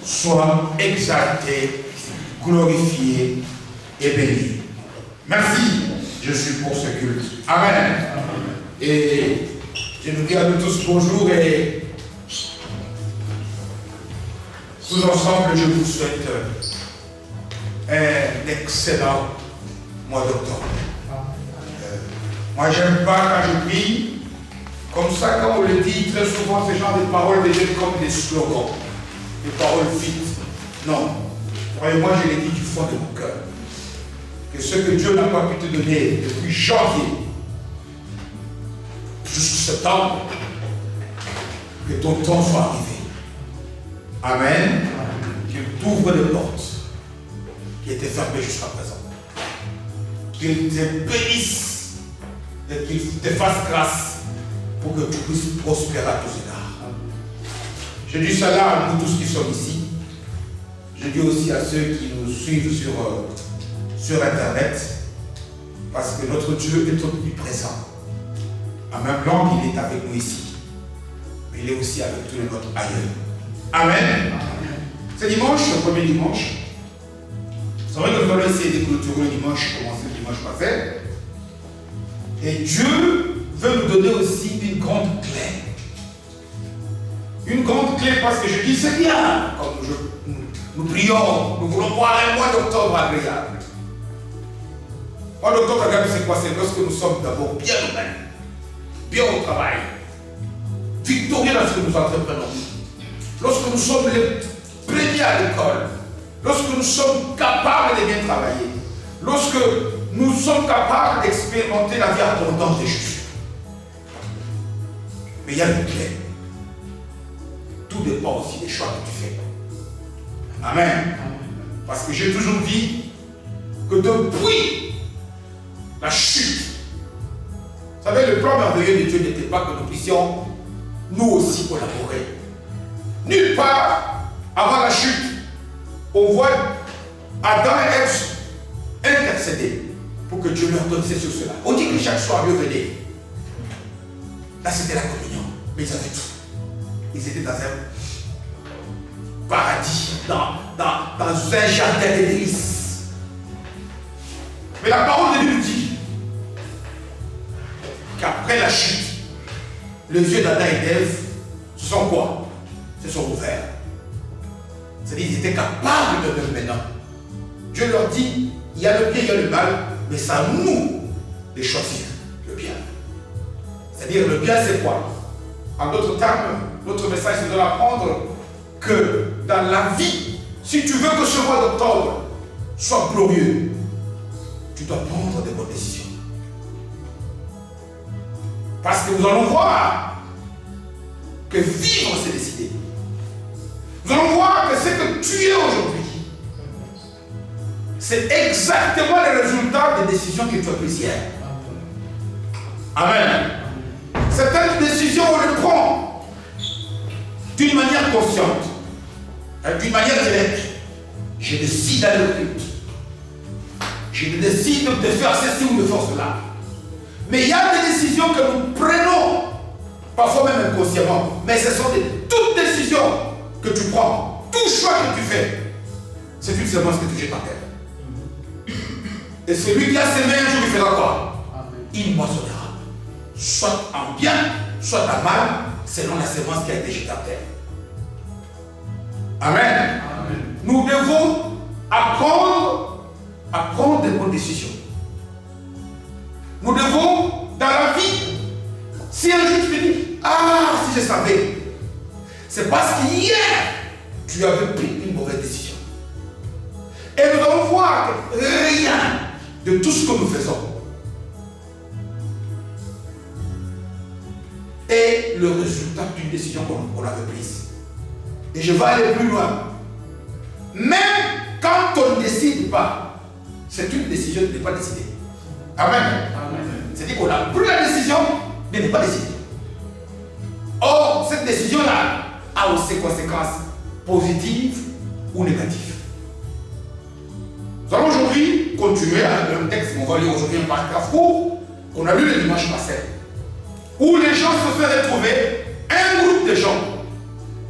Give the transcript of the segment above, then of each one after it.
Soit exalté, glorifié et béni. Merci, je suis pour ce culte. Amen. Et je nous dis à nous tous bonjour et tous ensemble, je vous souhaite un excellent mois d'octobre. Moi, j'aime pas quand je prie, comme ça, quand on le dit, très souvent, ces genres de paroles deviennent comme des slogans. Des paroles vides. Non. Croyez-moi, je l'ai dit du fond de mon cœur. Que ce que Dieu n'a pas pu te donner depuis janvier jusqu'à septembre, que ton temps soit arrivé. Amen. Qu'il t'ouvre les portes qui étaient fermées jusqu'à présent. Qu'il te bénisse et qu'il te fasse grâce pour que tu puisses prospérer à tous égards. Je dis cela à nous tous qui sommes ici. Je dis aussi à ceux qui nous suivent sur Internet, parce que notre Dieu est omniprésent. En même temps, il est avec nous ici, mais il est aussi avec tous les nôtres ailleurs. Amen. C'est dimanche, le premier dimanche. C'est vrai que nous allons essayer de clôturer le dimanche, commencer le dimanche passé. Et Dieu veut nous donner aussi une grande clé. Une grande clé parce que je dis c'est bien, comme nous prions, nous voulons voir un mois d'octobre agréable. Mois d'octobre agréable, c'est quoi? C'est lorsque nous sommes d'abord bien nous-mêmes, bien au travail, victorieux dans ce que nous entreprenons, lorsque nous sommes les premiers à l'école, lorsque nous sommes capables de bien travailler, lorsque nous sommes capables d'expérimenter la vie abondante des justes. Mais il y a une clé. Tout dépend aussi des choix que tu fais. Amen. Parce que j'ai toujours dit que depuis la chute, vous savez, le plan merveilleux de Dieu n'était pas que nous puissions nous aussi collaborer. Nulle part, avant la chute, on voit Adam et Ève intercéder pour que Dieu leur donne ceci ou cela. On dit que chaque soir, Dieu venait. Là, c'était la communion. Mais ils avaient tout. Ils étaient dans un paradis, dans un jardin de délices. Mais la parole de Dieu nous dit qu'après la chute, les yeux d'Adam et d'Ève se sont quoi? Se sont ouverts. C'est-à-dire qu'ils étaient capables de le maintenant. Dieu leur dit, il y a le bien, il y a le mal, mais c'est à nous de choisir le bien. C'est-à-dire le bien c'est quoi? En d'autres termes, notre message c'est de l'apprendre que dans la vie, si tu veux que ce mois d'octobre soit glorieux, tu dois prendre des bonnes décisions. Parce que nous allons voir que vivre c'est décider. Nous allons voir que ce que tu es aujourd'hui, c'est exactement le résultat des décisions que tu as prises hier. Amen. Certaines décisions, on les prend d'une manière consciente, d'une manière directe. Je décide d'aller au culte. Je décide de faire ceci ou de faire cela. Mais il y a des décisions que nous prenons, parfois même inconsciemment, mais ce sont toutes décisions que tu prends, tout choix que tu fais, c'est une semence que tu jettes en terre. Et celui qui a semé un jour, il fera quoi? Il moissonnera. Soit en bien, soit en mal, selon la semence qui a été jetée en terre. Amen. Amen. Nous devons apprendre à prendre des bonnes décisions. Nous devons, dans la vie, si un jour tu te dis, ah, si je savais, c'est parce qu'hier, tu avais pris une mauvaise décision. Et nous allons voir que rien de tout ce que nous faisons est le résultat d'une décision qu'on avait prise. Et je vais aller plus loin. Même quand on ne décide pas, c'est une décision de ne pas décider. Amen. C'est-à-dire qu'on a pris la décision de ne pas décider. Or, cette décision-là a aussi des conséquences positives ou négatives. Nous allons aujourd'hui continuer avec le même texte. On va lire aujourd'hui un paragraphe court qu'on a lu le dimanche passé, où les gens se sont retrouvés, un groupe de gens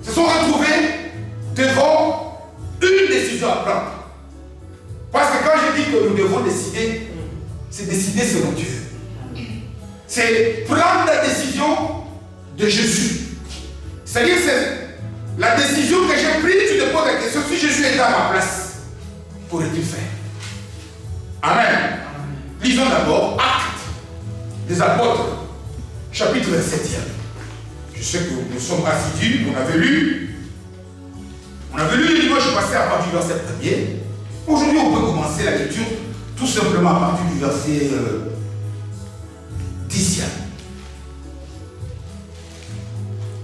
se sont retrouvés devant une décision à prendre. Parce que quand je dis que nous devons décider, c'est décider selon Dieu. C'est prendre la décision de Jésus. C'est-à-dire, c'est la décision que j'ai prise. Tu te poses la question, si Jésus était à ma place, qu'aurait-il fait? Amen. Lisons d'abord Actes des Apôtres, chapitre 27. Je sais que nous sommes assidus, on avait lu le dimanche passé à partir du verset 1er. Aujourd'hui, on peut commencer la lecture tout simplement à partir du verset 10.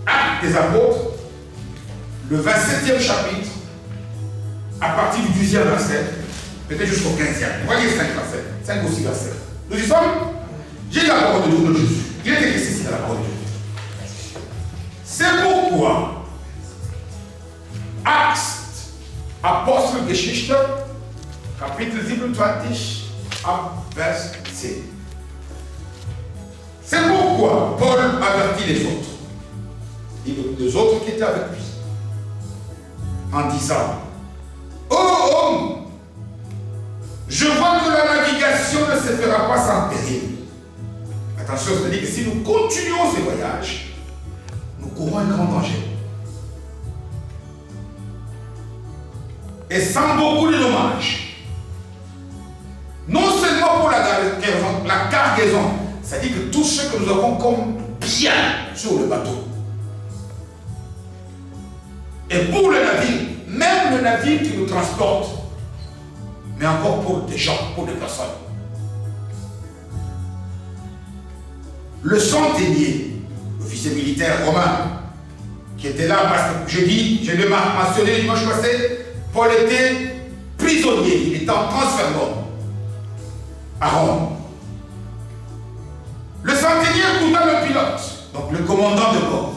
Actes des Apôtres, le 27e chapitre, à partir du 10e verset, peut-être jusqu'au 15e. Voyez 5 versets, 5 ou 6 versets. Nous y sommes. J'ai la parole de Dieu de Jésus. Il est écrit ici dans la parole de Dieu. C'est pourquoi Actes, Apostelgeschichte, Kapitel 27, ab Vers 10. C'est pourquoi Paul avertit les autres, et les autres qui étaient avec lui, en disant: ô homme, je vois que la navigation ne se fera pas sans péril. Attention, c'est-à-dire que si nous continuons ce voyage, nous courons un grand danger. Et sans beaucoup de dommages. Non seulement pour la cargaison, c'est-à-dire que tout ce que nous avons comme bien sur le bateau. Et pour le navire, même le navire qui nous transporte, mais encore pour des gens, pour des personnes. Le centenier, l'officier militaire romain, qui était là, parce que je l'ai mentionné dimanche passé, Paul était prisonnier, il était en transfert à Rome. Le centenier écouta le pilote, donc le commandant de bord.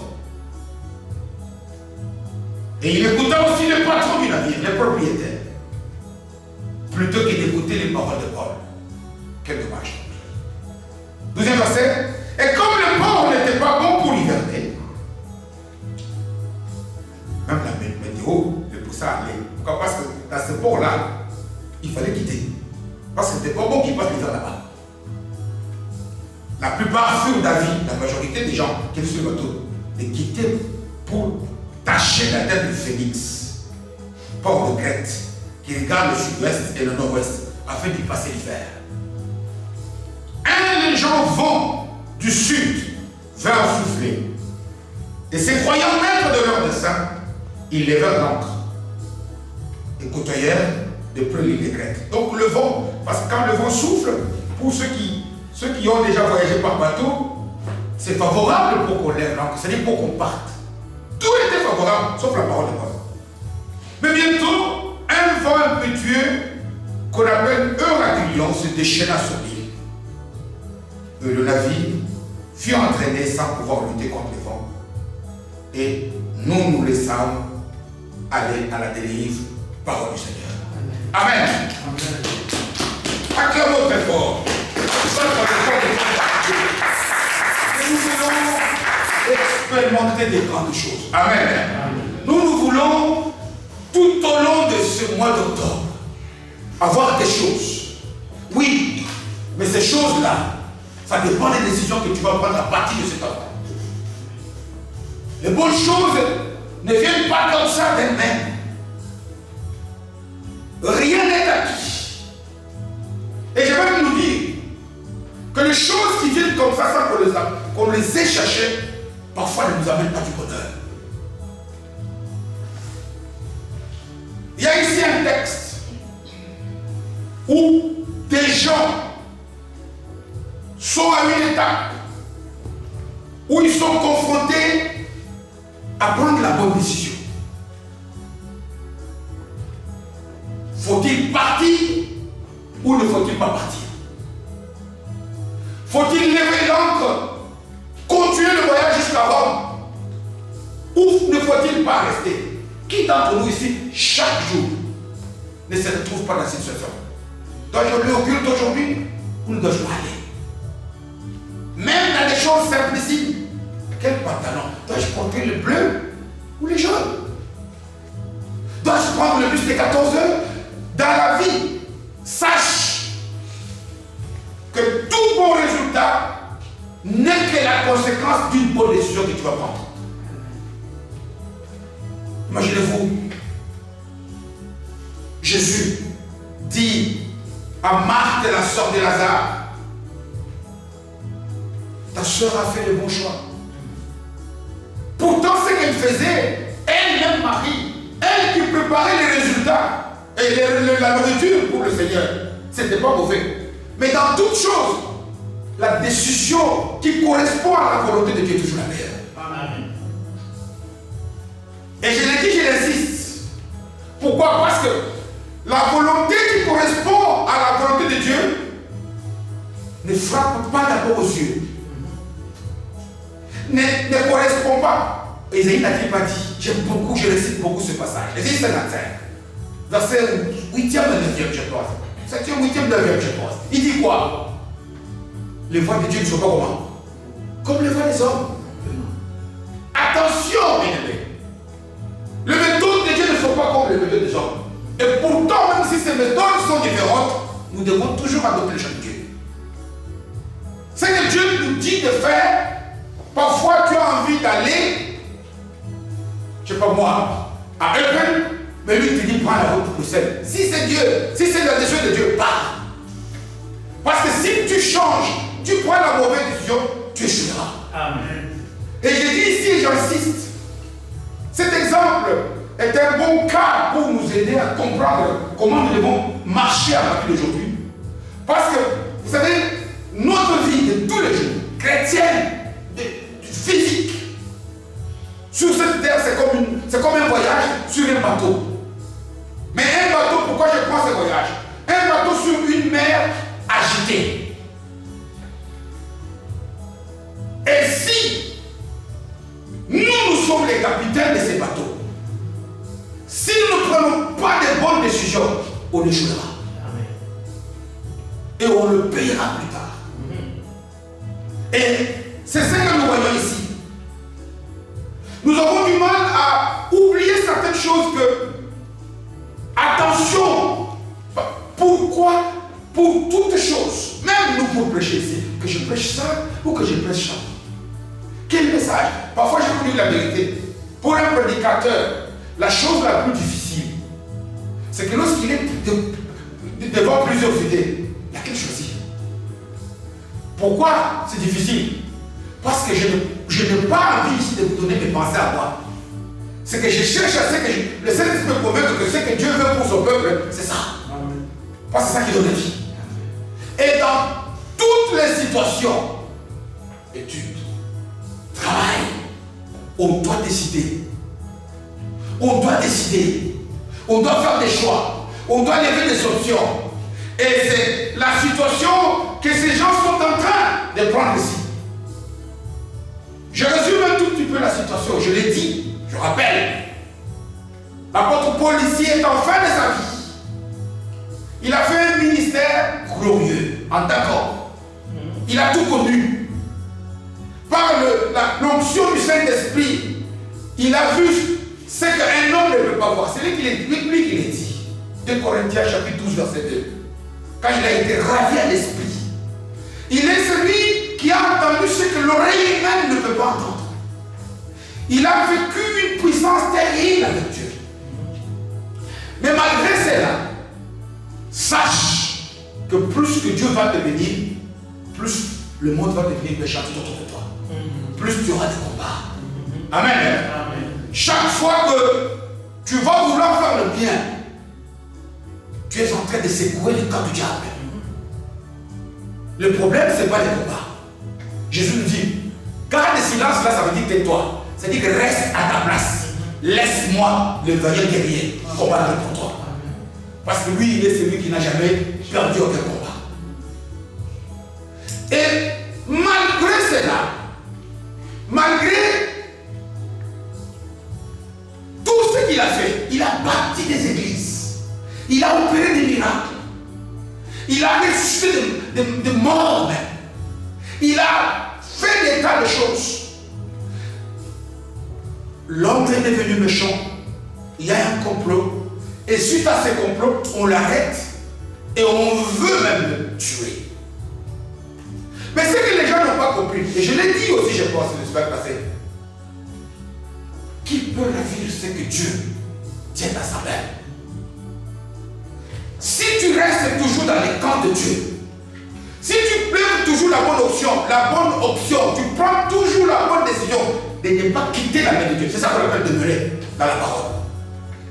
Et il écouta aussi le patron du navire, le propriétaire, plutôt que d'écouter les paroles de Paul. Quel dommage. 12e verset. Et comme le port n'était pas bon pour l'hiverner, même la météo le poussa à aller. Pourquoi? Parce que dans ce port-là, il fallait quitter. Parce que c'était pas bon qu'il passe l'hiver là-bas. La plupart furent d'avis, la majorité des gens qui étaient sur le bateau, de quitter pour tâcher la tête de Phénix, port de Crète, qui regarde le sud-ouest et le nord-ouest, afin d'y passer l'hiver. Les gens vont du sud vers souffler. Et se croyant maîtres de leur dessein, ils levèrent l'ancre et côtoyèrent de près l'île de Crète. Donc le vent, parce que quand le vent souffle, pour ceux qui ont déjà voyagé par bateau, c'est favorable pour qu'on lève l'ancre, c'est-à-dire pour qu'on parte. Tout était favorable, sauf la parole de Paul. Mais bientôt, un vent impétueux qu'on appelle Euracilion se déchaîna sur l'île. Et le navire fut entraîné sans pouvoir lutter contre le vent. Et nous laissâmes aller à la dérive, parole du Seigneur. Amen. Acclamons très fort. Nous voulons expérimenter des grandes choses. Amen. Nous voulons, tout au long de ce mois d'octobre, avoir des choses. Oui, mais ces choses-là, ça dépend des décisions que tu vas prendre à partir de cet endroit. Les bonnes choses ne viennent pas comme ça d'elles-mêmes. Rien n'est acquis. Et je vais nous dire que les choses qui viennent comme ça, sans qu'on les ait cherchées, parfois ne nous amènent pas du bonheur. Il y a ici un texte où des gens sont à une étape où ils sont confrontés à prendre la bonne décision. Faut-il partir ou ne faut-il pas partir? Faut-il lever l'ancre, continuer le voyage jusqu'à Rome? Ou ne faut-il pas rester? Qui d'entre nous ici, chaque jour, ne se retrouve pas dans cette situation? Dois-je aller au culte aujourd'hui ou ne dois-je pas aller? Même dans des choses simplicites. Quel pantalon? Dois-je porter le bleu ou le jaune? Dois-je prendre le bus de 14 heures? Dans la vie, sache que tout bon résultat n'est que la conséquence d'une bonne décision que tu vas prendre. Imaginez-vous, Jésus dit à Marthe, la sœur de Lazare, ta sœur a fait le bon choix. Pourtant, ce qu'elle faisait, elle-même Marie, elle qui préparait les résultats et la nourriture pour le Seigneur, c'était pas mauvais. Mais dans toute chose, la décision qui correspond à la volonté de Dieu est toujours la meilleure. Amen. Et je l'ai dit, je l'insiste. Pourquoi? Parce que la volonté qui correspond à la volonté de Dieu ne frappe pas d'abord aux yeux. Ne correspond pas. Isaïe n'a-t-il pas dit? J'aime beaucoup, je récite beaucoup ce passage. Isaïe 55, verset 8e et 9e, je pense. 7e, 8e, 9e, je pense. Il dit quoi? Les voies de Dieu ne sont pas comment? Comme les voies des hommes. Attention, bien-aimés. Les méthodes de Dieu ne sont pas comme les méthodes des hommes. Et pourtant, même si ces méthodes sont différentes, nous devons toujours adopter le chant de Dieu. Ce que Dieu nous dit de faire, parfois tu as envie d'aller, je ne sais pas moi, à Eupen, mais lui te dit prends la route pour Bruxelles. Si c'est Dieu, si c'est la décision de Dieu, pars. Parce que si tu changes, tu prends la mauvaise décision, tu échoueras. Amen. Et je dis ici, et j'insiste, cet exemple est un bon cas pour nous aider à comprendre comment nous devons marcher à partir d'aujourd'hui. Parce que, vous savez, notre vie de tous les jours, chrétienne, physique, sur cette terre, c'est comme un voyage sur un bateau. Mais un bateau, pourquoi je prends ce voyage? Un bateau sur une mer agitée. Et si nous sommes les capitaines de ces bateaux, si nous ne prenons pas de bonnes décisions, on échouera. Et on le payera plus tard. Et c'est ce que nous voyons ici. Nous avons du mal à oublier certaines choses que, attention, pourquoi? Pour toutes choses, même nous pour prêcher ici, que je prêche ça ou que je prêche ça. Quel message? Parfois je vous dis la vérité. Pour un prédicateur, la chose la plus difficile, c'est que lorsqu'il est devant plusieurs idées, il y a quelque chose. Pourquoi c'est difficile? Parce que je n'ai pas envie ici de vous donner mes pensées à moi. C'est que je cherche à ce que le Saint-Esprit me convainc que ce que Dieu veut pour son peuple, c'est ça. Parce que c'est ça qui donne la vie. Et dans toutes les situations, études, travail, on doit décider. On doit décider. On doit faire des choix. On doit lever des options. Et c'est la situation que ces gens sont en train de prendre ici. Je résume un tout petit peu la situation. Je l'ai dit, je rappelle. L'apôtre Paul ici est en fin de sa vie. Il a fait un ministère glorieux, en d'accord. Il a tout connu. Par l'onction du Saint-Esprit, il a vu ce qu'un homme ne peut pas voir. C'est lui qui l'a dit. 2 Corinthiens chapitre 12, verset 2. Quand il a été ravi à l'esprit. Il est celui qui a entendu ce que l'oreille humaine ne peut pas entendre. Il a vécu une puissance terrible avec Dieu. Mais malgré cela, sache que plus que Dieu va te bénir, plus le monde va devenir méchant autour de toi. Plus tu auras des combats. Amen. Amen. Chaque fois que tu vas vouloir faire le bien, tu es en train de secouer le camp du diable. Le problème, ce n'est pas les combats. Jésus nous dit, garde le silence, là, ça veut dire tais-toi. Ça veut dire que reste à ta place. Laisse-moi, le vaillant guerrier, combattre pour toi. Parce que lui, il est celui qui n'a jamais perdu aucun combat. Et malgré cela, malgré tout ce qu'il a fait, il a bâti des églises, il a opéré des miracles, il a ressuscité de morts même, il a fait des tas de choses. L'homme est devenu méchant, il y a un complot, et suite à ce complot, on l'arrête et on veut même le tuer. Mais ce que les gens n'ont pas compris, et je l'ai dit aussi, je pense, le semaine passée, qui peut ravir ce que Dieu tient à sa main? Si tu restes toujours dans les camps de Dieu, si tu pleures toujours la bonne option, tu prends toujours la bonne décision de ne pas quitter la main de Dieu. C'est ça qu'on appelle demeurer dans la parole.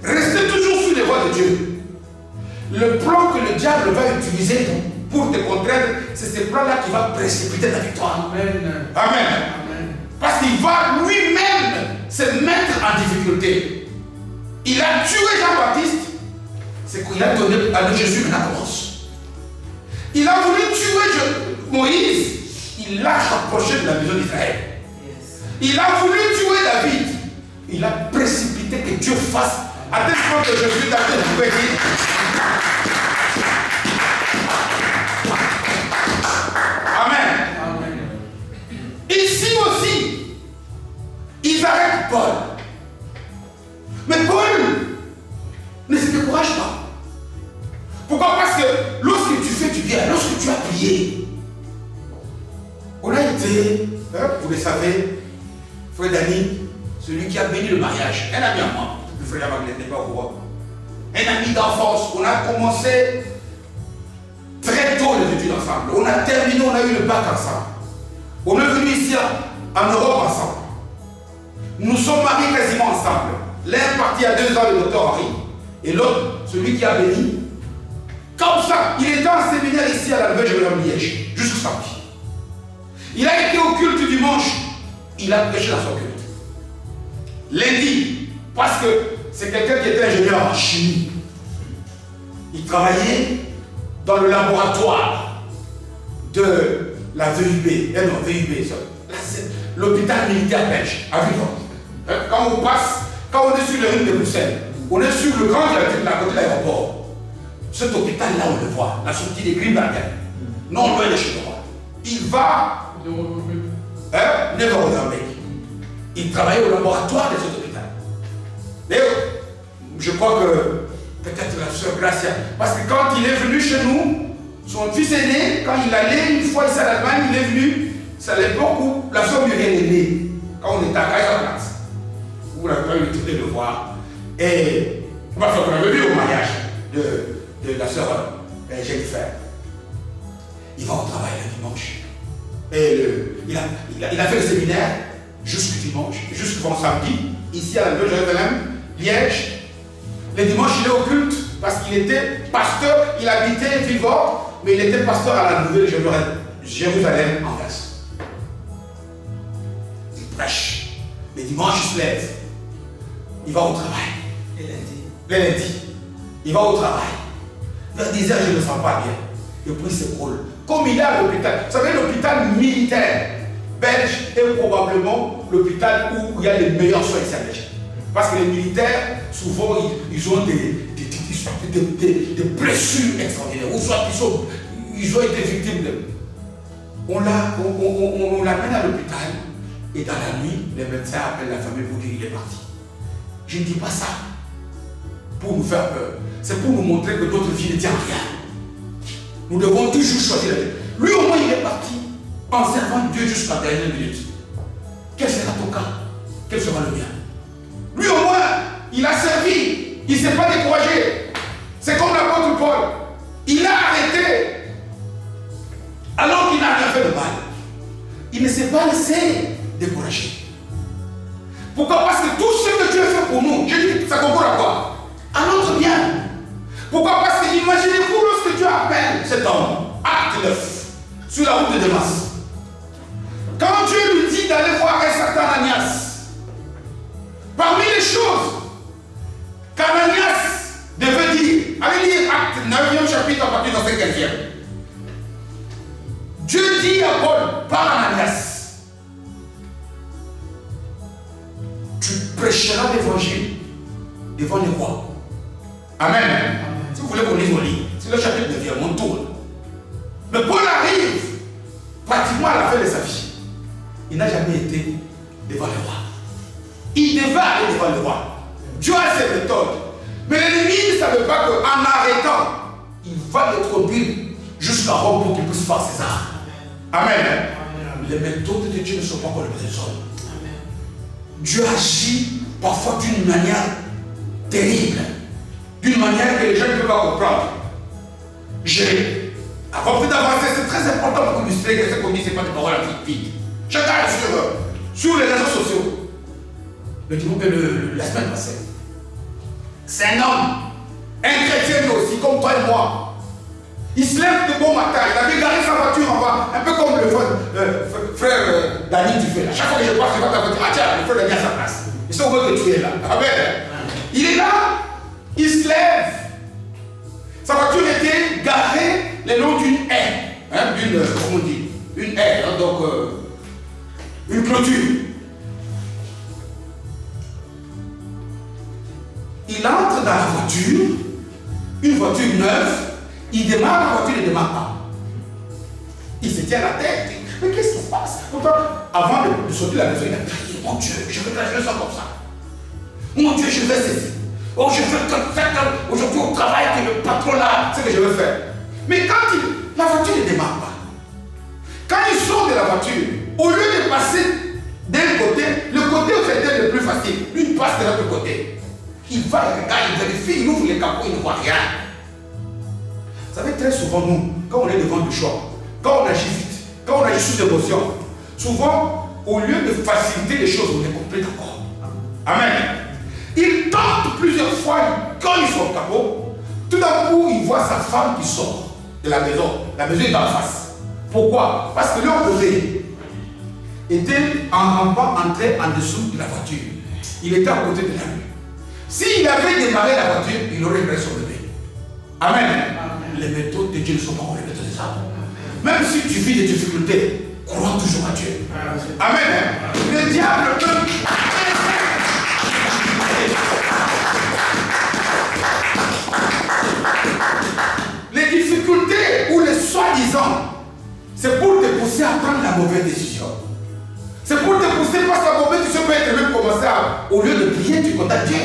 Restez toujours sous les voies de Dieu. Le plan que le diable va utiliser pour te contraindre, c'est ce plan-là qui va précipiter ta victoire. Amen. Amen. Amen. Parce qu'il va lui-même se mettre en difficulté. Il a tué Jean-Baptiste, c'est qu'il a donné à Jésus maintenant commence. Il a voulu tuer Moïse, il l'a rapproché de la maison d'Israël. Il a voulu tuer David, il a précipité que Dieu fasse à tel point que Jésus David pouvait dire Amen. Amen. Ici aussi, ils arrêtent Paul. Mais Paul ne se décourage pas. Pourquoi? Parce que lorsque tu fais du bien, lorsque tu as prié, on a été, vous le savez, frère Dani, celui qui a béni le mariage, un ami à moi, le frère Magnet n'est pas au courant, un ami d'enfance, on a commencé très tôt les études ensemble, on a terminé, on a eu le bac ensemble, on est venu ici en Europe ensemble, nous sommes mariés quasiment ensemble, l'un parti à 2 ans, le docteur Henri, et l'autre, celui qui a béni, comme ça, il était en séminaire ici à la Nouvelle-Liège, jusqu'au samedi. Il a été au culte dimanche, il a prêché dans son culte. Lundi, parce que c'est quelqu'un qui était ingénieur en chimie. Il travaillait dans le laboratoire de la VUB, l'hôpital militaire belge, à Vivant. Quand on passe, quand on est sur le rue de Bruxelles, on est sur le grand directeur à côté de l'aéroport. Cet hôpital-là, on le voit, la sortie des Grimbergen, non loin de chez moi. Il va il travaillait au laboratoire de cet hôpital. D'ailleurs, je crois que peut-être la sœur Gracia, parce que quand il est venu chez nous, son fils aîné, quand il allait une fois ici à l'Allemagne, il est venu, c'est à l'époque où la sœur Muriel est née, quand on était à Kaiserplatz, où on avait eu le de voir. Et on avait vu au mariage de la sœur Jennifer. Il va au travail le dimanche. Et il a fait le séminaire jusqu'au dimanche, jusqu'au samedi, ici à la Nouvelle-Jérusalem, Liège. Le dimanche, il est au culte parce qu'il était pasteur, il habitait Vivant, mais il était pasteur à la Nouvelle-Jérusalem en Grèce. Il prêche. Le dimanche, il se lève. Il va au travail. Le lundi, il va au travail. Vers 10 heures, je ne me sens pas bien. Et puis il s'écroule. Comme il est à l'hôpital, vous savez, l'hôpital militaire belge est probablement l'hôpital où il y a les meilleurs soins ici à Belgique. Parce que les militaires, souvent, ils ont des blessures extraordinaires. Ou soit ils ont été victimes de. On l'amène à l'hôpital et dans la nuit, les médecins appellent la famille pour dire qu'il est parti. Je ne dis pas ça pour nous faire peur. C'est pour nous montrer que notre vie ne tient à rien. Nous devons toujours choisir la vie. Lui au moins il est parti en servant Dieu jusqu'à la dernière minute. Quel sera ton cas? Quel sera le mien? Lui au moins il a servi. Il ne s'est pas découragé. C'est comme l'apôtre Paul. Il a arrêté alors qu'il n'a rien fait de mal. Il ne s'est pas laissé décourager. Pourquoi? Parce que tout ce que Dieu fait pour nous, je dis, ça concourt à quoi? À notre bien. Pourquoi? Parce que imaginez-vous lorsque Dieu appelle cet homme, acte 9, sur la route de Damas. Quand Dieu lui dit d'aller voir un certain Ananias, parmi les choses qu'Ananias devait dire, allez lire Amen. Si vous voulez qu'on lise au lit, c'est le chapitre 9, on tourne. Mais Paul arrive pratiquement à la fin de sa vie. Il n'a jamais été devant le roi. Il devait aller devant le roi. Dieu a ses méthodes. Mais l'ennemi ne savait pas qu'en arrêtant, il va le conduire jusqu'à Rome pour qu'il puisse faire ses armes. Amen. Les méthodes de Dieu ne sont pas comme les hommes. Dieu agit parfois d'une manière terrible, d'une manière que les gens ne peuvent pas comprendre. Avant d'avancer, c'est très important pour illustrer que ce qu'on dit, ce n'est pas des paroles vides. Je regarde sur les réseaux sociaux. Le dimanche, la semaine passée. C'est un homme, un chrétien lui aussi, comme toi et moi. Il se lève de bon matin, il avait garé sa voiture en bas, un peu comme le frère Dani tu fais là. Chaque fois que je passe, je vois ta voiture, ah tiens, le frère Dani à sa place. Ils sont heureux que tu es là. Amen. Il est là, il se lève. Sa voiture était garée le long d'une haie. Hein, comment on dit, une haie, hein, donc une clôture. Il entre dans la voiture, une voiture neuve. Il démarre la voiture, il ne démarre pas. Il se tient la tête. Mais qu'est-ce qui se passe? Pourtant, avant de sortir de la maison, il a crié, mon Dieu, je vais faire ça comme ça. Mon Dieu, je vais cesser. Oh, je veux comme ça, aujourd'hui au travail, que le patron là, c'est ce que je veux faire. Mais quand la voiture ne démarre pas, quand il sort de la voiture, au lieu de passer d'un côté, le côté où c'était le plus facile, lui il passe de l'autre côté. Il va, il regarde, il vérifie, il ouvre les capots, il ne voit rien. Vous savez, très souvent, nous, quand on est devant du choix, quand on agit vite, quand on agit sous émotion, souvent, au lieu de faciliter les choses, on est complet d'accord. Amen. Il tente plusieurs fois, quand ils sont au capot, tout d'un coup, il voit sa femme qui sort de la maison. La maison est en face. Pourquoi? Parce que leur bébé était en rampant entré en dessous de la voiture. Il était à côté de la rue. S'il avait démarré la voiture, il aurait réglé son bébé. Amen. Les méthodes de Dieu ne sont pas comme les méthodes des hommes. Même si tu vis des difficultés, crois toujours à Dieu. Amen. Le diable peut... Les difficultés ou les soi-disant, c'est pour te pousser à prendre la mauvaise décision. C'est pour te pousser parce que la mauvaise décision peut être même commencer à... Au lieu de prier, tu contactes Dieu.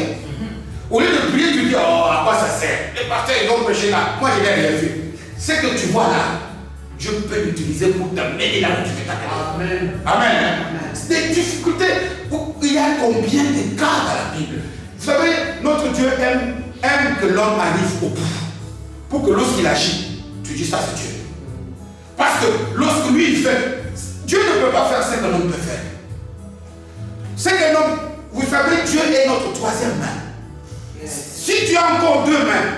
Au lieu de prier, tu dis, oh, à quoi ça sert? Les pasteurs, ils vont prêcher là. Moi, je n'ai rien vu. Ce que tu vois là, Dieu peut l'utiliser pour t'amener là où tu veux t'amener. Amen. Amen. C'est des difficultés. Il y a combien de cas dans la Bible? Vous savez, notre Dieu aime que l'homme arrive au bout. Pour que lorsqu'il agit, tu dis ça c'est Dieu. Parce que lorsque lui il fait, Dieu ne peut pas faire ce qu'un homme peut faire. C'est qu'un homme, vous savez, Dieu est notre troisième main. Si tu as encore deux mains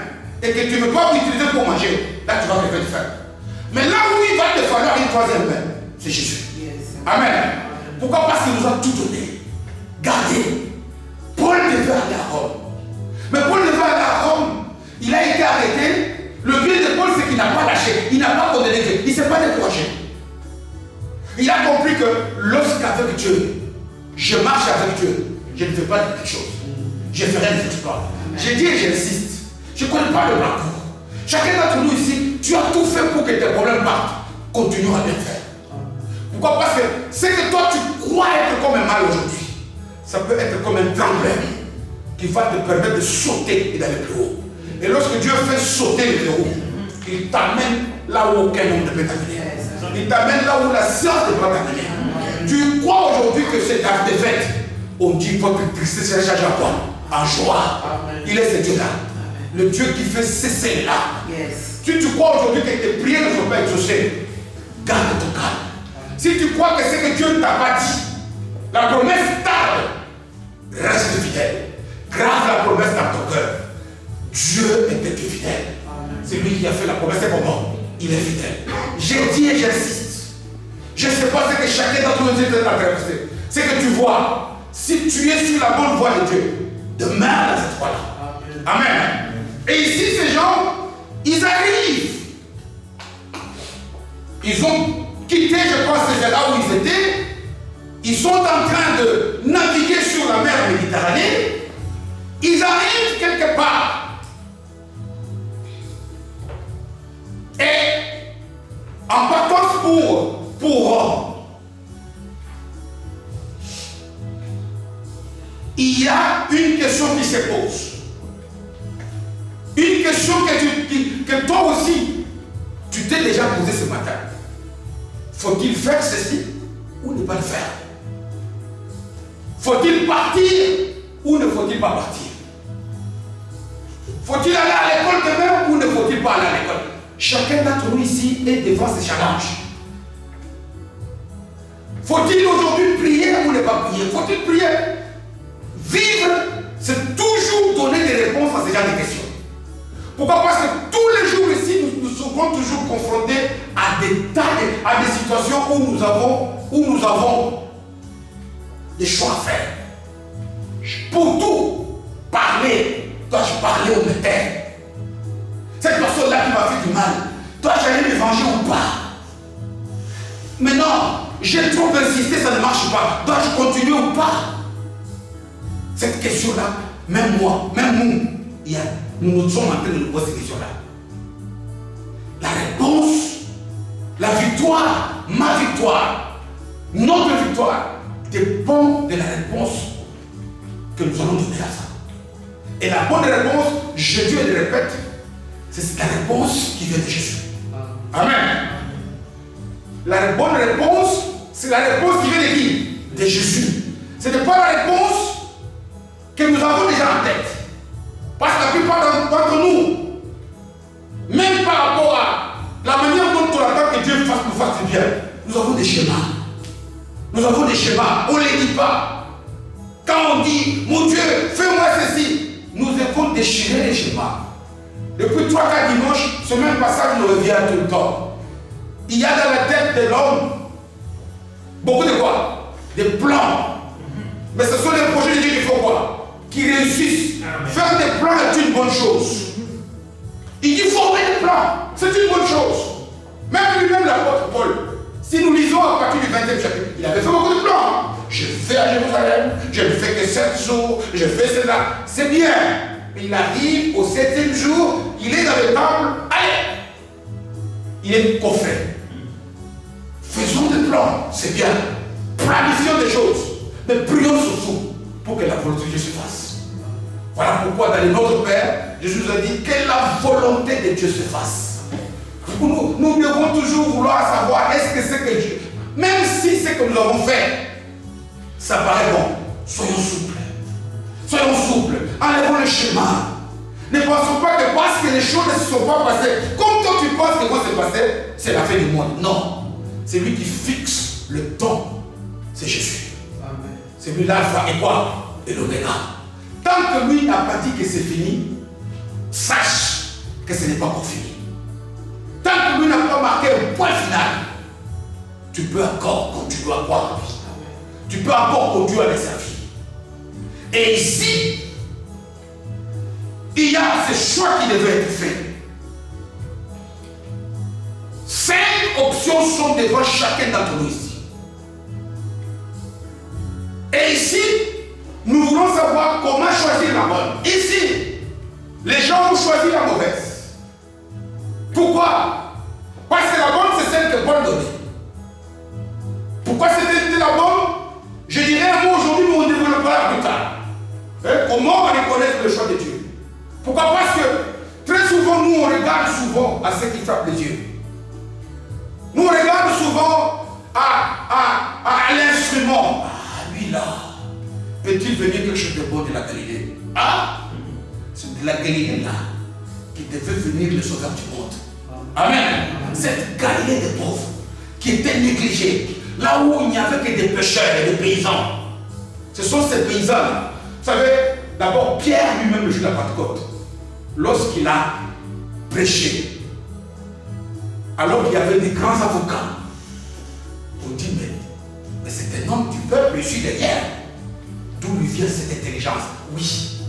et que tu ne veux pas l'utiliser pour manger, là tu vas préférer le faire. Mais là où il va te falloir une troisième main, c'est Jésus. Amen. Pourquoi? Parce qu'il nous a tout donné. Gardez. Paul devait aller à Rome. Mais Paul devait aller à Rome. Il a été arrêté. Le bien de Paul, c'est qu'il n'a pas lâché. Il n'a pas condamné Dieu. Il ne s'est pas découragé. Il a compris que lorsqu'avec Dieu, je marche avec Dieu, je ne fais pas de petites choses. Je ferai des exploits. J'ai dit et j'insiste. Je ne connais pas le parcours. Chacun d'entre nous ici, tu as tout fait pour que tes problèmes partent. Continue à bien faire. Pourquoi? Parce que ce que toi tu crois être comme un mal aujourd'hui, ça peut être comme un tremblin qui va te permettre de sauter et d'aller plus haut. Et lorsque Dieu fait sauter le verrou, il t'amène là où aucun homme ne peut t'amener. Il t'amène là où la science ne peut pas t'amener. Tu crois aujourd'hui que c'est ta défaite. On dit votre tristesse est chargée à quoi? En joie. Il est ce Dieu-là. Le Dieu qui fait cesser là. Si tu crois aujourd'hui que tes prières ne sont pas exaucées, garde ton calme. Si tu crois que c'est que Dieu ne t'a pas dit, la promesse tarde, reste fidèle. Grave la promesse dans ton cœur. Dieu était fidèle. C'est lui qui a fait la promesse, c'est comment? Il est fidèle. J'ai dit et j'insiste. Je ne sais pas ce que chacun d'entre nous est en train de traverser. C'est que tu vois, si tu es sur la bonne voie de Dieu, demeure dans cette voie-là. Amen. Et ici, ces gens, ils arrivent. Ils ont quitté, je pense, là où ils étaient. Ils sont en train de naviguer sur la mer Méditerranée. Ils arrivent quelque part. pour Rome. Il y a une question qui se pose. Une question que toi aussi, tu t'es déjà posé ce matin. Faut-il faire ceci ou ne pas le faire? Faut-il partir ou ne faut-il pas partir? Faut-il aller à l'école demain ou ne faut-il pas aller à l'école? Chacun d'entre nous ici est devant ce challenge. Faut-il aujourd'hui prier ou ne pas prier? Faut-il prier? Vivre, c'est toujours donner des réponses à ce genre de questions. Pourquoi? Parce que tous les jours ici, nous serons toujours confrontés à des situations où nous avons des choix à faire. Pour tout parler, dois-je parler au médecin? Cette personne-là qui m'a fait du mal, dois-je aller me venger ou pas? Mais non, j'ai trop insisté, ça ne marche pas. Dois-je continuer ou pas? Cette question-là, même moi, même nous sommes en train de nous poser cette question-là. La réponse, la victoire, ma victoire, notre victoire dépend de la réponse que nous allons donner à ça. Et la bonne réponse, je dis et le répète, c'est la réponse qui vient de Jésus. Amen. La bonne réponse, c'est la réponse qui vient de qui? De Jésus. Ce n'est pas la réponse que nous avons déjà en tête. Parce que la plupart d'entre nous, même par rapport à la manière dont on attend que Dieu nous fasse du bien, nous avons des schémas. Nous avons des schémas. On ne les dit pas. Quand on dit, mon Dieu, fais-moi ceci, nous avons déchiré les schémas. Depuis 3-4 dimanches, ce même passage nous revient tout le temps. Il y a dans la tête de l'homme beaucoup de quoi? Des plans. Mais ce sont les projets de Dieu qu'il faut quoi? Qui réussissent. Faire des plans est une bonne chose. Il dit former des plans, c'est une bonne chose. Même lui-même, l'apôtre Paul, si nous lisons à partir du 20e chapitre, il avait fait beaucoup de plans. Je vais à Jérusalem, je ne fais que 7 jours, je fais cela. C'est bien. Mais il arrive au 7e jour, il est dans le temple, allez, il est coffré. Faisons des plans, c'est bien. Planifions des choses, mais prions surtout pour que la volonté de Dieu se fasse. Voilà pourquoi dans notre Père, Jésus nous a dit que la volonté de Dieu se fasse. Nous devons toujours vouloir savoir est-ce que c'est que Dieu, même si c'est que nous avons fait, ça paraît bon, soyons souples. Soyons souples, enlevons le schéma. Ne pensons pas que parce que les choses ne se sont pas passées, comme toi tu penses qu'elles vont se passer, c'est la fin du monde. Non, c'est lui qui fixe le temps, c'est Jésus. C'est lui l'alpha et quoi? Et l'oméga. Tant que lui n'a pas dit que c'est fini, sache que ce n'est pas encore fini. Tant que lui n'a pas marqué un point final, tu peux encore continuer à croire en lui. Tu peux encore continuer à les servir. Et ici, il y a ce choix qui devait être fait. 5 options sont devant chacun d'entre nous ici. Et ici, nous voulons savoir comment choisir la bonne. Ici, les gens ont choisi la mauvaise. Pourquoi? Parce que la bonne, c'est celle que Paul donnait. Pourquoi c'était la bonne? Je dirais un mot aujourd'hui, mais on développera plus tard. Comment reconnaître le choix de Dieu? Pourquoi? Parce que très souvent, nous, on regarde souvent à ce qui frappe les yeux. Nous, on regarde souvent à l'instrument. Ah, lui là, peut-il venir quelque chose de bon de la Galilée? Ah, c'est de la Galilée là qui devait venir le sauveur du monde. Amen. Cette Galilée des pauvres qui était négligée, là où il n'y avait que des pêcheurs et des paysans. Ce sont ces paysans-là. Vous savez, d'abord, Pierre lui-même, le jour de la Pentecôte, lorsqu'il a prêché, alors qu'il y avait des grands avocats, on dit, mais c'est un homme du peuple issu derrière. D'où lui vient cette intelligence? Oui,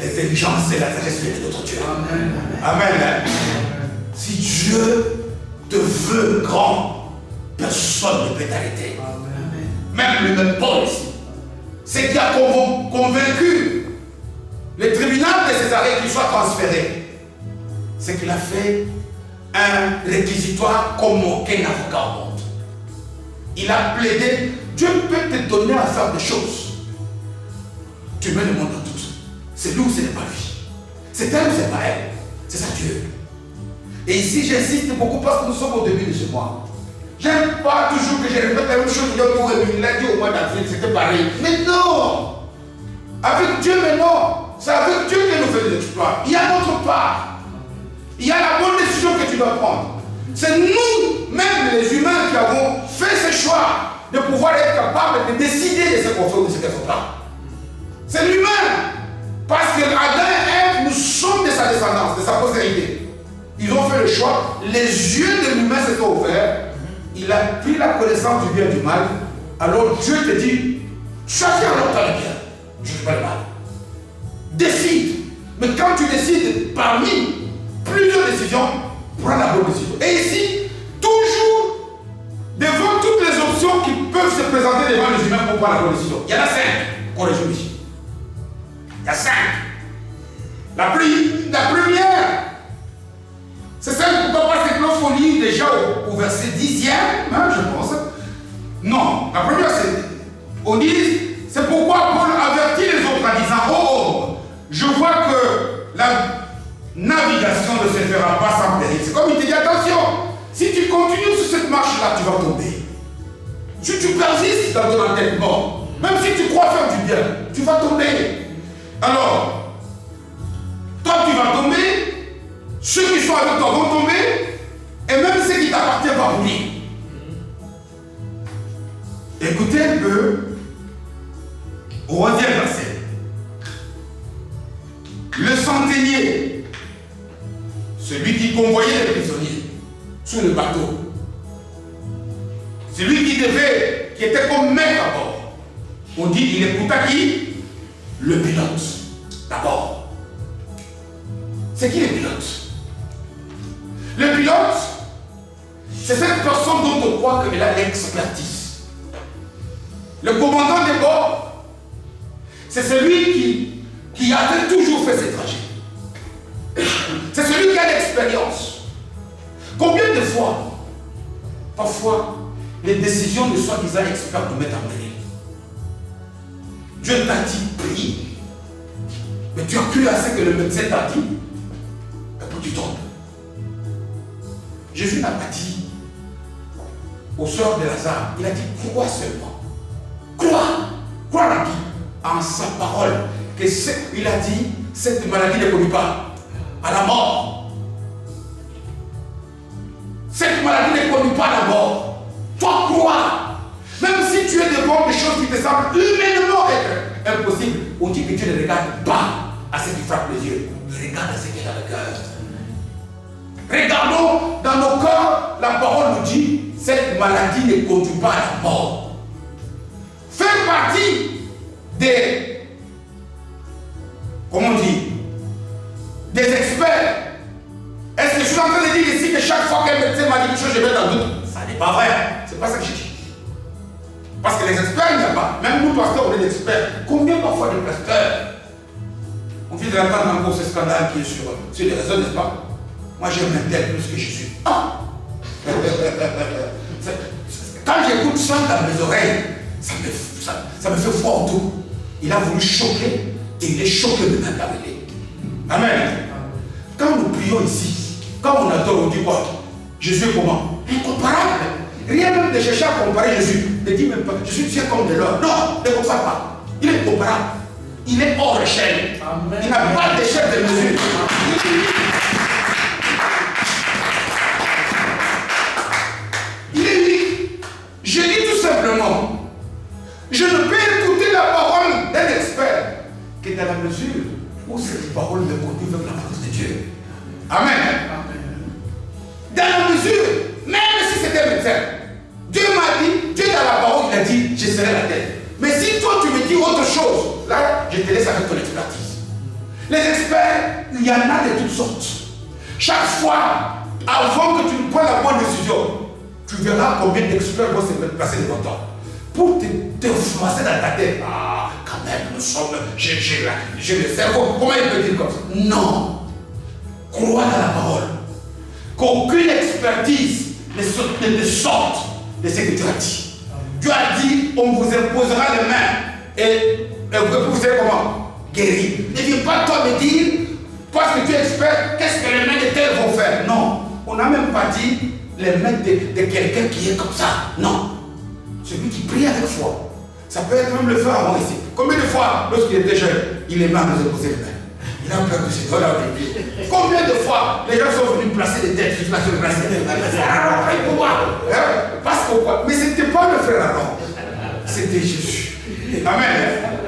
l'intelligence, c'est la sagesse de notre Dieu. Amen. Amen. Si Dieu te veut grand, personne ne peut t'arrêter. Même le même Paul ici. C'est qui a convaincu le tribunal de Césarée qu'il soit transféré. C'est qu'il a fait un réquisitoire comme aucun avocat au monde. Il a plaidé. Dieu peut te donner un ensemble de choses. Tu mets le monde en doute. C'est lui ou ce n'est pas lui. C'est elle ou c'est pas elle. C'est ça Dieu. Et ici, j'insiste beaucoup parce que nous sommes au début de ce mois. J'aime pas toujours que je répète la même chose. Il l'a dit au mois d'avril, c'était pareil. Mais non! Avec Dieu, mais non! C'est avec Dieu que nous faisons des exploits. Il y a notre part. Il y a la bonne décision que tu dois prendre. C'est nous, même les humains, qui avons fait ce choix de pouvoir être capables de décider de ce qu'on fait ou de ce qu'on ne fait pas. C'est l'humain. Parce que Adam et Ève, nous sommes de sa descendance, de sa postérité. Ils ont fait le choix. Les yeux de l'humain se sont ouverts. Il a pris la connaissance du bien et du mal. Alors Dieu te dit, chacun entend le bien. Je ne fais pas le mal. Décide. Mais quand tu décides parmi plusieurs décisions, prends la bonne décision. Et ici, toujours devant toutes les options qui peuvent se présenter devant les humains pour prendre la bonne décision. Il y en a 5 qu'on résume ici. Il y a 5. La première, c'est celle pourquoi parce que lorsqu'on lit déjà au verset 10e, hein, je pense. Non, la première c'est, on dit, c'est pourquoi Paul avertit les autres en disant, oh, je vois que la navigation ne se fera pas sans péril. C'est comme il te dit, attention, si tu continues sur cette marche-là, tu vas tomber. Si tu persistes dans ton entêtement, même si tu crois faire du bien, tu vas tomber. Alors, toi tu vas tomber, ceux qui sont avec toi vont tomber, et même ceux qui t'appartiennent vont mourir. Écoutez un peu, au 11e verset. Le centenier, celui qui convoyait les prisonniers sur le bateau, celui qui était comme maître à bord, on dit il écouta qui? Le pilote, d'abord. C'est qui le pilote? Le pilote, c'est cette personne dont on croit qu'elle a l'expertise. Le commandant de bord, c'est celui qui a toujours fait ses trajets. C'est celui qui a l'expérience. Combien de fois, parfois, les décisions de soi-disant experts nous mettent en péril? Dieu t'a dit, prie. Mais tu as cru à ce que le médecin t'a dit, et puis tu tombes. Jésus n'a pas dit aux sœurs de Lazare, il a dit, crois seulement. Crois en qui? En sa parole. Il a dit, cette maladie ne conduit pas à la mort. Cette maladie ne conduit pas à la mort. Toi, crois. Même si tu es devant des choses qui te semblent humainement être impossibles, on dit que Dieu ne regarde pas à ce qui frappe les yeux. Il regarde à ce qui est dans le cœur. Regardons dans nos cœurs, la parole nous dit, cette maladie ne conduit pas à la mort. Faire partie des, comment on dit, des experts. Est-ce que je suis en train de dire ici que chaque fois qu'un médecin m'a dit quelque chose, je vais dans le doute? Ça n'est pas vrai. C'est pas ça que je dis. Parce que les experts, il n'y a pas. Même nous, pasteurs, on est des experts. Combien parfois de pasteurs? On vient d'entendre encore ce scandale qui est sur les réseaux, n'est-ce pas? Moi, j'aime un tel plus que Jésus. Ah! Quand j'écoute ça dans mes oreilles, ça me fait froid au tout. Il a voulu choquer et il est choqué de même la vérité. Amen. Quand nous prions ici, quand on adore, on dit quoi? Jésus est comment? Incomparable. Rien même de chercher à comparer Jésus. Ne dis même pas, Jésus tient comme de l'or. Non, ne compare pas. Il est incomparable. Il est hors échelle. Amen. Il n'a pas d'échelle de mesure. Il est unique. Je dis tout simplement, je ne peux écouter la parole d'un expert que dans la mesure où cette parole me conduit vers la volonté de Dieu. Amen. Dans la mesure, même si c'était un médecin, Dieu m'a dit, Dieu dans la parole, il a dit, je serai la tête. Mais si toi tu me dis autre chose, là, je te laisse avec ton expertise. Les experts, il y en a de toutes sortes. Chaque fois, avant que tu ne prennes la bonne décision, tu verras combien d'experts vont se placer devant toi. Pour te froisser dans ta tête. Ah, quand même, nous sommes, j'ai le cerveau. Comment il peut dire comme ça? Non. Crois dans la parole. qu'aucune expertise ne sorte de ce que Dieu a dit. Dieu a dit, on vous imposera les mains et vous serez comment? Guéri. Ne viens pas toi me dire, parce que tu es expert, qu'est-ce que les mains de tel vont faire? Non, on n'a même pas dit les mains de quelqu'un qui est comme ça. Non. Celui qui prie avec foi. Ça peut être même le feu avant ici. Combien de fois, lorsqu'il était jeune, il aimait nous imposer les mains? Il a peur que c'est toi là. Combien de fois les gens sont venus placer des têtes sur le bracelet? Parce que quoi? Mais ce n'était pas le frère Aaron. C'était Jésus. Amen.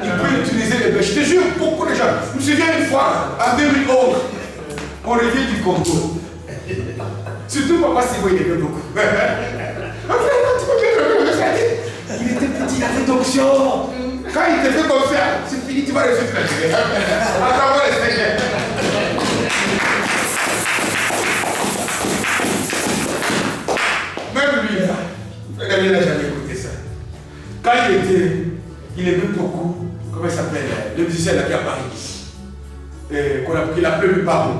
Il peut utiliser les bêches. Je te jure, beaucoup de gens. Je me souviens une fois, en 2011, on revient du Congo. Surtout papa Sivo, il aimait beaucoup. Il était petit, il avait d'onction. Quand il te fait comme ça, c'est fini, tu vas rester tranquille. À travers les Seigneurs. Même lui, là, il n'a jamais écouté ça. Quand il aimait beaucoup, comment il s'appelle, le musicien là qui est à Paris, qu'il appelait le Pablo.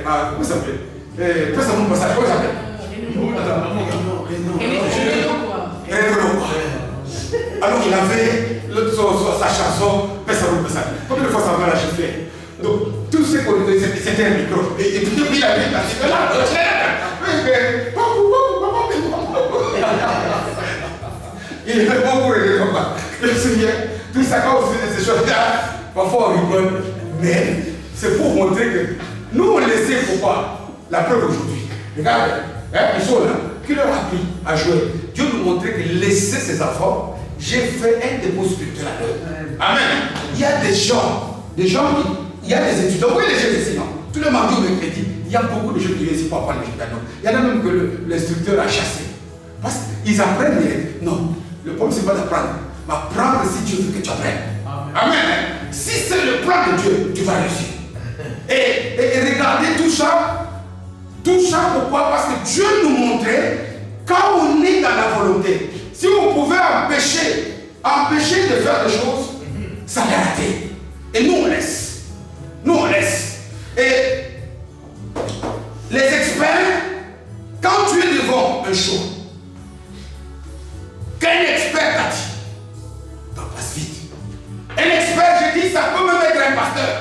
Comment il s'appelle? Comment il s'appelle? Alors il avait sa chanson, combien de fois ça m'a lâché fait? Donc tout ce qu'on disait, c'était un micro. Et puis il avait là. Il aimait beaucoup les combats. Je me souviens, tout ça quand on faisait ces choses-là, parfois on rigole, mais c'est pour montrer que nous on laissait pourquoi la preuve aujourd'hui. Regarde, ils sont là. Qui leur a appris à jouer? Dieu nous montrait que laisser ses enfants, j'ai fait un dépôt spirituel à eux. Amen. Il y a des gens il y a des étudiants, oui les jeunes ici, non? Tous les mardis ou mercredis, il y a beaucoup de jeunes qui viennent ici pour apprendre les piano. Il y en a même que l'instructeur a chassé. Parce qu'ils apprennent, non. Le problème c'est pas d'apprendre. Mais apprendre si Dieu veut que tu apprennes. Amen. Si c'est le plan de Dieu, tu vas réussir. Et regardez tout ça. Tout ça pourquoi? Parce que Dieu nous montrait quand on est dans la volonté. Si on pouvait empêcher de faire des choses, ça allait rater. Et nous on laisse. Nous on laisse. Et les experts, quand tu es devant un show, qu'un expert t'a dit, t'en passes vite. Un expert, j'ai dit, ça peut même être un pasteur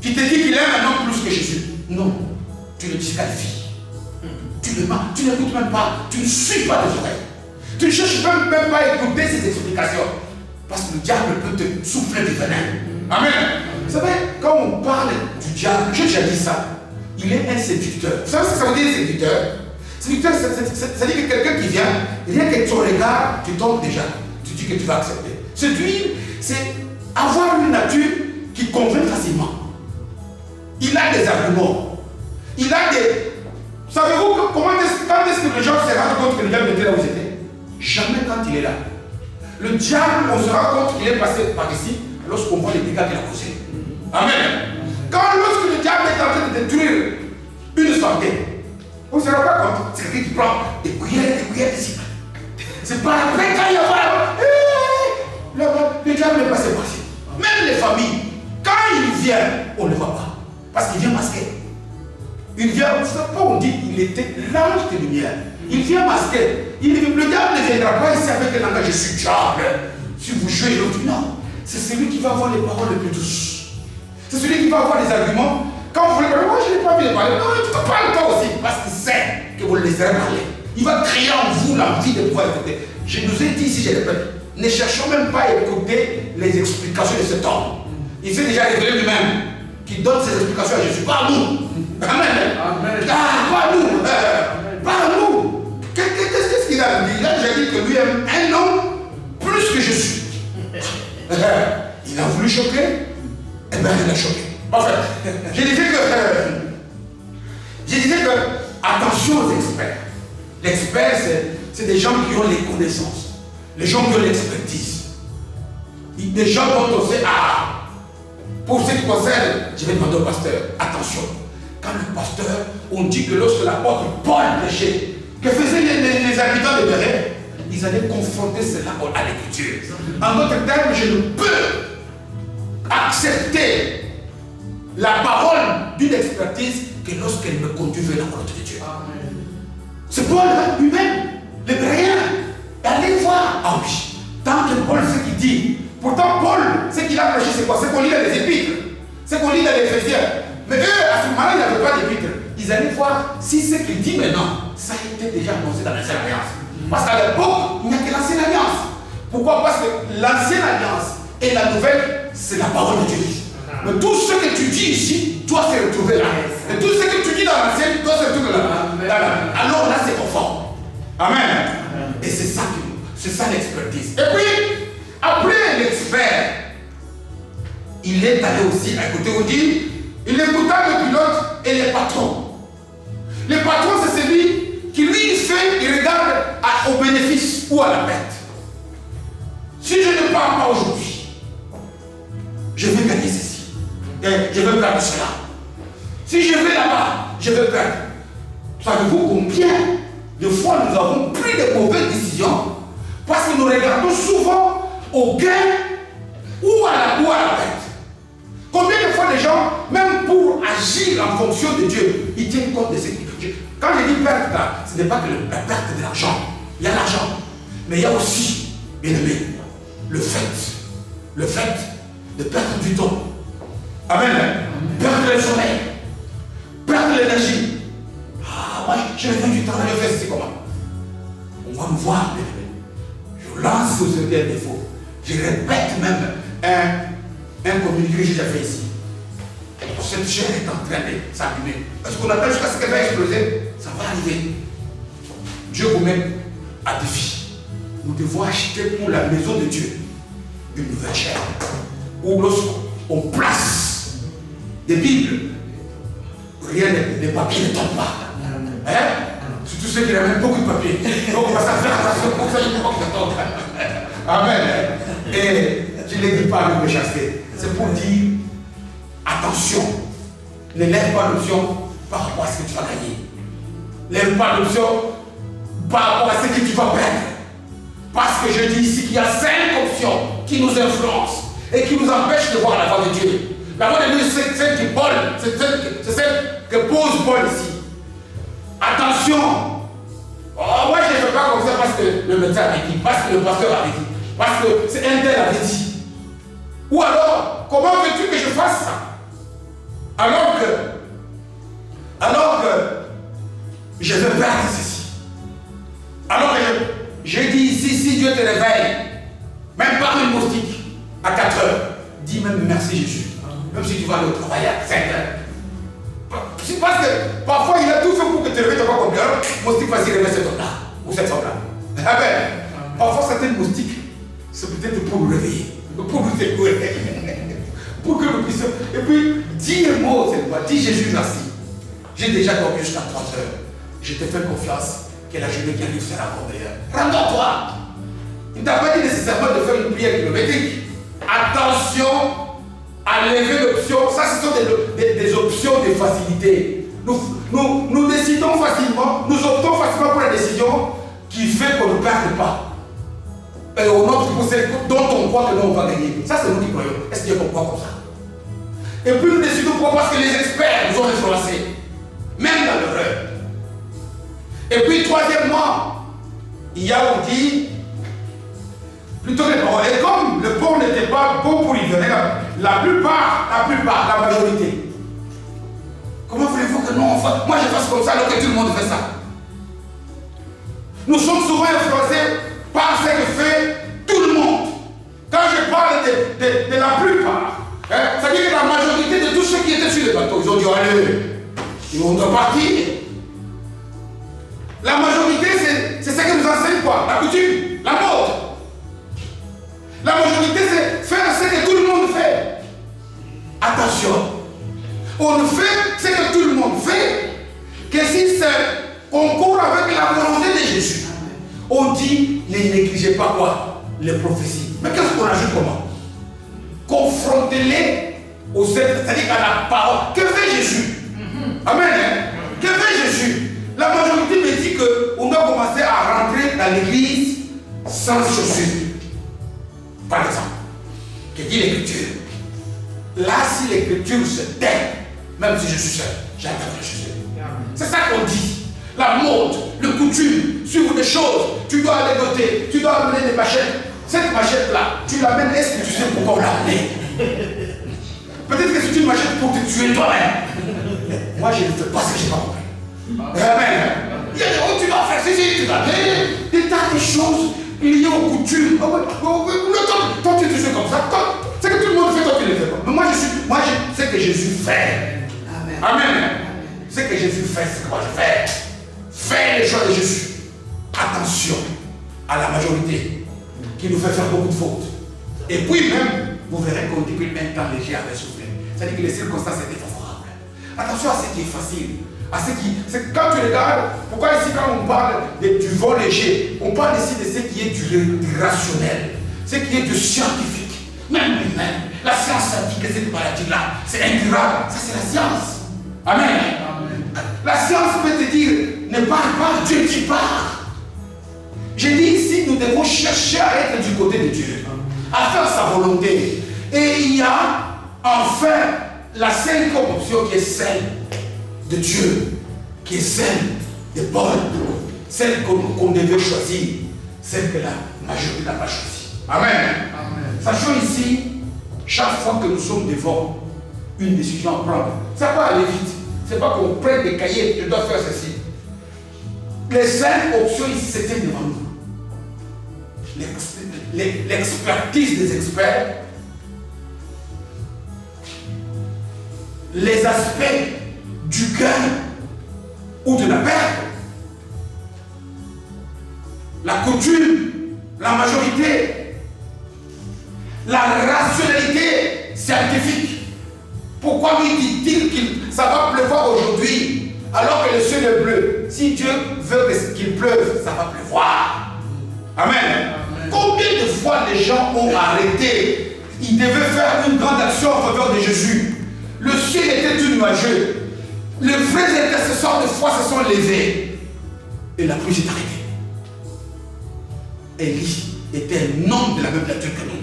qui te dit qu'il aime un homme plus que Jésus. Non. Tu le disqualifies. Tu le mens. Tu n'écoutes même pas. Tu ne suis pas tes oreilles. Tu ne cherches même pas à écouter ses explications. Parce que le diable peut te souffler du venin. Amen. Vous savez, quand on parle du diable, j'ai déjà dit ça. Il est un séducteur. Vous savez ce que ça veut dire séducteur? Séducteur, ça veut dire que quelqu'un qui vient, rien que ton regard, tu tombes déjà. Tu dis que tu vas accepter. Séduire, c'est avoir une nature qui convainc facilement. Il a des arguments. Il a des... Savez-vous quand est-ce que les gens se rendent compte que le diable était là où ils étaient? Jamais quand il est là. Le diable, on se rend compte qu'il est passé par ici lorsqu'on voit les dégâts qu'il a causés. Amen. Lorsque le diable est en train de détruire une santé, on ne se rend pas compte. C'est quelqu'un qui prend des cuillères ici. C'est pas après quand il y a le diable est passé par ici. Même les familles, quand il vient, on ne le voit pas. Parce qu'il vient masqué. Il vient, vous savez pas, on dit, il était l'ange de lumière. Il vient masqué. Le diable ne viendra pas ici avec un langage, je suis diable. Si vous jouez, je vous dis non. C'est celui qui va avoir les paroles les plus douces. C'est celui qui va avoir les arguments. Quand vous voulez parler, moi je n'ai pas envie de parler. Non, tu te parles toi aussi. Parce qu'il sait que vous le laisserez parler. Il va créer en vous l'envie de pouvoir écouter. Je nous ai dit ici, je répète, ne cherchons même pas à écouter les explications de cet homme. Il s'est déjà révélé lui-même. Qui donne ses explications à Jésus. Pas nous. Amen. Amen. Pas nous. Pas nous. Qu'est-ce qu'il a dit? Là, j'ai dit que lui aime un homme plus que Jésus. Il a voulu choquer. Eh bien, il a choqué. En fait, je disais que attention aux experts. L'expert, c'est des gens qui ont les connaissances. Les gens qui ont l'expertise. Des gens dont on sait, pour ce qui concerne, je vais demander au pasteur, attention, quand le pasteur, on dit que lorsque l'apôtre Paul prêchait, que faisaient les habitants de Béret, ils allaient confronter cela à l'écriture. En d'autres termes, je ne peux accepter la parole d'une expertise n'expertise que lorsqu'elle me conduit vers la volonté de Dieu. C'est Paul lui-même, l'hébraïen. Allez voir. Ah oui, tant que Paul, ce qu'il dit. Pourtant, Paul, ce qu'il a prêché, c'est quoi? C'est qu'on lit dans les épîtres. C'est qu'on lit dans les Éphésiens. Mais eux, à ce moment-là, ils n'avaient pas d'épîtres. Ils allaient voir si ce qu'il dit maintenant, ça a été déjà annoncé dans l'ancienne alliance. Parce qu'à l'époque, il n'y a que l'ancienne alliance. Pourquoi? Parce que l'ancienne alliance et la nouvelle, c'est la parole de Dieu. Mais tout ce que tu dis ici doit se retrouver là. Et tout ce que tu dis dans l'ancienne doit se retrouver là. Alors là, c'est conforme. Amen. Et c'est ça l'expertise. Et puis, après l'expert, il est allé aussi à écouter, on dit, il écouta le pilote et les patrons. Le patron, c'est celui qui lui fait, il regarde au bénéfice ou à la perte. Si je ne pars pas aujourd'hui, je vais gagner ceci. Et je vais perdre cela. Si je vais là-bas, je vais perdre. Savez-vous combien de fois nous avons pris de mauvaises décisions parce que nous regardons souvent au gain ou à la perte. Combien de fois les gens, même pour agir en fonction de Dieu, ils tiennent compte de ce qui... Quand je dis perte, là, ce n'est pas que la perte de l'argent. Il y a l'argent. Mais il y a aussi, bien aimé, le fait de perdre du temps. Amen. Perdre le sommeil. Perdre l'énergie. Ah, moi, je viens du travail, je fais c'est comment? On va me voir, bien aimé. Je lance aux yeux des défauts. Je répète même un communiqué que j'ai déjà fait ici. Cette chair est en train de s'allumer. Est-ce qu'on attend jusqu'à ce qu'elle va exploser? Ça va arriver. Dieu vous met à défi. Nous devons acheter pour la maison de Dieu une nouvelle chair. Où lorsqu'on place des Bibles, rien, les papiers ne tombent pas. Hein? Surtout ceux qui n'ont beaucoup de papiers. Donc on va s'en faire attention pour ça, il ne faut pas que ça tombe. Amen. Et je ne le dis pas avec méchanceté. C'est pour dire attention. Ne lève pas l'option par rapport à ce que tu vas gagner. Lève pas l'option par rapport à ce que tu vas perdre. Parce que je dis ici qu'il y a 5 options qui nous influencent et qui nous empêchent de voir la voie de Dieu. La voie de Dieu, c'est celle qui Paul, c'est celle que pose Paul ici. Attention. Oh, moi je ne fais pas comme ça parce que le médecin avait dit, parce que le pasteur avait dit, parce que c'est un tel avait dit. Ou alors, comment veux-tu que je fasse ça? Alors que je veux perdre ceci. Alors que j'ai dit ici, si Dieu te réveille, même par une moustique, à 4 heures, dis même merci Jésus. Même si tu vas aller au travail à 5 heures. C'est parce que parfois il a tout fait pour que tu te réveilles, tu n'as pas compris. Alors, moustique, vas-y, réveille cet homme-là, ou cette femme-là. Ah ben, parfois certaines moustiques, c'est peut-être pour nous réveiller, pour nous secouer. Pour que nous puissions. Et puis, dis un mot, c'est quoi? Dis Jésus, merci. J'ai déjà dormi jusqu'à 3 heures. Je te fais confiance que la journée qui arrive sera encore meilleure. Rends-toi. Il ne t'a pas dit nécessairement de faire une prière kilométrique. Attention à lever l'option. Ça, ce sont des options de facilité. Nous décidons facilement, nous optons facilement pour la décision qui fait qu'on ne perde pas. Et au notre possède dont on croit que nous on va gagner. Ça, c'est nous qui croyons. Est-ce qu'il y a qu'on croit comme ça? Et puis nous décidons pourquoi? Parce que les experts nous ont influencés. Même dans l'erreur. Et puis troisièmement, il y a on dit plutôt les paroles. Et comme le pont n'était pas bon pour y venir, la majorité. Comment voulez-vous que nous on fasse? Moi je fasse comme ça alors que tout le monde fait ça. Nous sommes souvent influencés par ce que fait tout le monde. Quand je parle de la plupart, ça veut dire que la majorité de tous ceux qui étaient sur le bateau, ils ont dit allez, on doit partir. La majorité, c'est ce que nous enseigne quoi? La coutume, la mode. La majorité, c'est faire ce que tout le monde fait. Attention, on ne fait ce que tout le monde fait que si c'est concourt avec la volonté de Jésus. On dit, ne négligez pas quoi? Les prophéties. Mais qu'est-ce qu'on ajoute comment? Confrontez-les aux êtres, c'est-à-dire à la parole. Que fait Jésus? Amen. Que fait Jésus? La majorité me dit qu'on doit commencer à rentrer dans l'église sans chaussures. Par exemple, que dit l'Écriture? Là, si l'Écriture se tait, Même si je suis seul, j'attends que je suis seul. C'est ça qu'on dit. La mode, le coutume, suivre des choses. Tu dois aller voter, tu dois amener des machettes. Cette machette-là, tu l'amènes, est-ce que tu sais pourquoi on l'a amenée? Peut-être que c'est une machette pour te tuer toi-même. Moi, je ne fais pas ce que je n'ai pas compris. Amen. Il y a des choses que tu dois faire ceci, tu dois des tas de choses liées aux coutumes. Toi, tu te fais comme ça. C'est que tout le monde fait, toi, tu le fais pas. Mais moi, je sais que Jésus fait. Amen. Amen. Ce que Jésus fait, c'est que moi je fais. Fais les choses de Jésus. Attention à la majorité qui nous fait faire beaucoup de fautes. Et puis même, vous verrez qu'on dit qu'un temps léger avait soufflé. C'est-à-dire que les circonstances étaient favorables. Attention à ce qui est facile. À ce qui, quand tu regardes, pourquoi ici quand on parle du vol léger, on parle ici de ce qui est du rationnel, ce qui est du scientifique. Même lui-même, la science a dit que cette maladie-là, c'est incurable. Ça c'est la science. Amen. Amen. La science peut te dire, ne parle pas, Dieu qui parle. J'ai dit ici, nous devons chercher à être du côté de Dieu, à faire sa volonté. Et il y a enfin la cinquième option qui est celle de Dieu, qui est celle de Paul, celle qu'on devait choisir, celle que la majorité n'a pas choisie. Amen. Amen. Sachons ici, chaque fois que nous sommes devant une décision à prendre, ça va aller vite. C'est pas qu'on prenne des cahiers, je dois faire ceci. Les 5 options ici, c'était devant nous. L'expertise des experts, les aspects du gain ou de la perte, la coutume, la majorité, la rationalité scientifique. Pourquoi lui dit-il que ça va pleuvoir aujourd'hui alors que le ciel est bleu? Si Dieu veut qu'il pleuve, ça va pleuvoir. Amen. Amen. Combien de fois les gens ont arrêté? Ils devaient faire une grande action en faveur de Jésus. Le ciel était tout nuageux. Les vrais intercesseurs de foi se sont levés. Et la pluie s'est arrêtée. Élie était un homme de la même nature que nous.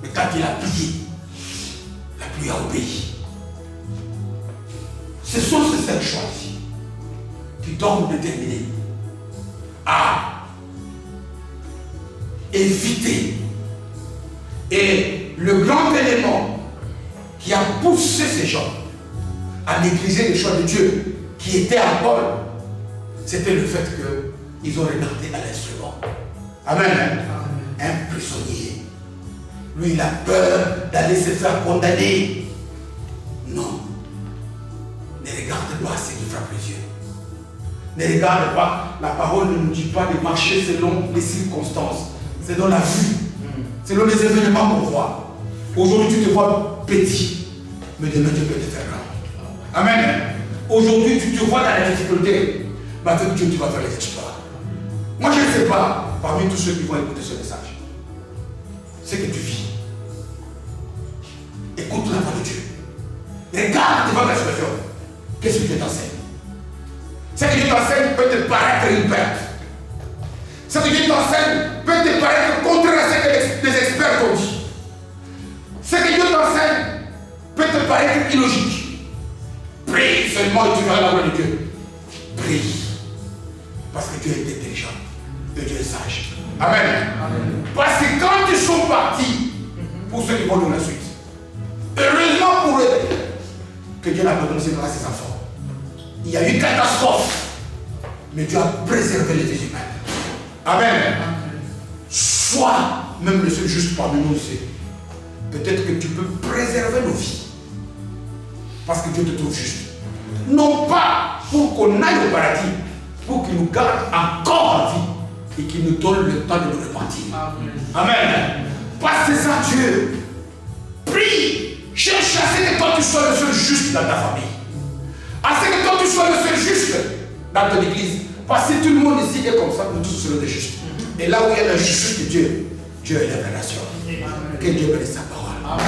Mais quand il a prié, la pluie a obéi. Ce sont ces 5 choix-ci qui doivent nous déterminer à éviter. Et le grand élément qui a poussé ces gens à négliger les choix de Dieu qui étaient à Paul, c'était le fait qu'ils ont regardé à l'instrument. Amen. Amen. Un prisonnier. Lui, il a peur d'aller se faire condamner. Non. Ne regarde pas ce qui frappe les yeux. Ne regarde pas. La parole ne nous dit pas de marcher selon les circonstances. C'est dans la vue. Selon les événements qu'on voit. Aujourd'hui, tu te vois petit. Mais demain, Dieu peut te faire grand. Amen. Aujourd'hui, tu te vois dans la difficulté. Mais avec Dieu, tu vas faire les exploits. Moi, je ne sais pas, parmi tous ceux qui vont écouter ce message, c'est que tu vis. Écoute la voix de Dieu. Regarde devant ta situation. Qu'est-ce que Dieu t'enseigne? Ce que Dieu t'enseigne peut te paraître une perte. Ce que Dieu t'enseigne peut te paraître contraire à ce que les experts ont dit. Ce que Dieu t'enseigne peut te paraître illogique. Prie seulement et tu verras la gloire de Dieu. Prie. Parce que Dieu est intelligent. Et Dieu est sage. Amen. Amen. Parce que quand ils sont partis, pour ceux qui vont dans la suite, heureusement pour eux, que Dieu n'a pas donné ses grâces à ses enfants. Il y a eu une catastrophe. Mais Dieu a préservé les humains. Amen. Amen. Sois même le seul juste parmi nous ici. Peut-être que tu peux préserver nos vies. Parce que Dieu te trouve juste. Non pas pour qu'on aille au paradis, pour qu'il nous garde encore en vie et qu'il nous donne le temps de nous repentir. Amen. Amen. Parce que ça, Dieu. Prie. Cherche à ce que toi tu sois le seul juste dans ta famille. À ce que toi tu sois le seul juste dans ton église. Parce que tout le monde ici est comme ça, nous tous serons des justes. Et là où il y a la justice de Dieu, Dieu est la relation. Que Dieu bénisse sa parole. Amen.